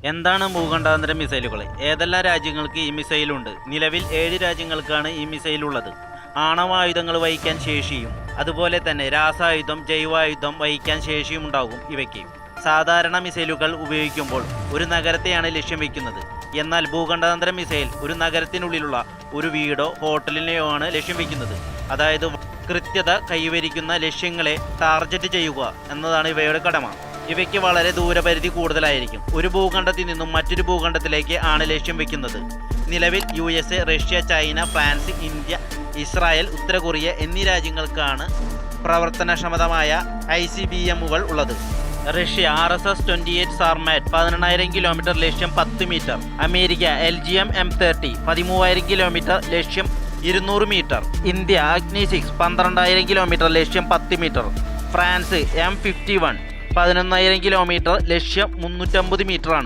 എന്താണ് ഭൂഖണ്ഡാന്തര മിസൈലുകൾ? ഏതെല്ലാം രാജ്യങ്ങൾക്ക് ഈ മിസൈലുണ്ട്? നിലവിൽ 7 രാജ്യങ്ങൾക്കാണ് ഈ മിസൈലുള്ളത്. ആണവായുധങ്ങൾ വഹിക്കാൻ ശേഷിയും അതുപോലെ തന്നെ രാസായുധം, ജൈവായുധം വഹിക്കാൻ ശേഷിയും ഉണ്ടാകും ഇവയ്ക്ക്. സാധാരണ മിസൈലുകൾ ഉപയോഗിക്കുമ്പോൾ ഒരു നഗരത്തെയാണ് ലക്ഷ്യം വയ്ക്കുന്നത്. എന്നാൽ ഭൂഖണ്ഡാന്തര മിസൈൽ ഒരു നഗരത്തിനുള്ളിലുള്ള ഒരു വീടോ ഹോട്ടലിനെയോ ആണ് ലക്ഷ്യം വയ്ക്കുന്നത്. അതായത് കൃത്യത കൈവരിക്കുന്ന ലക്ഷ്യങ്ങളെ ടാർഗറ്റ് ചെയ്യുക എന്നതാണ് ഇവയുടെ കടമ. ഇവയ്ക്ക് വളരെ ദൂരപരിധി കൂടുതലായിരിക്കും. ഒരു ഭൂഖണ്ഡത്തിൽ നിന്നും മറ്റൊരു ഭൂഖണ്ഡത്തിലേക്ക് ആണ് ലക്ഷ്യം വെക്കുന്നത്. നിലവിൽ USA, Russia, China, France, India, Israel, ഉത്തര കൊറിയ എന്നീ രാജ്യങ്ങൾക്കാണ് പ്രവർത്തനക്ഷമതമായ ICBMകൾ ഉള്ളത്. റഷ്യ RSS-28 സാർമാറ്റ് 18,000 കിലോമീറ്റർ, ലക്ഷ്യം 10 metre. America LGM M30 13,000 kilometre, ലക്ഷ്യം 200 മീറ്റർ. ഇന്ത്യ അഗ്നി-6 12,000 കിലോമീറ്റർ, ലക്ഷ്യം 10 മീറ്റർ. ഫ്രാൻസ് M51 11,000 കിലോമീറ്റർ, ലക്ഷ്യം 350 മീറ്ററാണ്.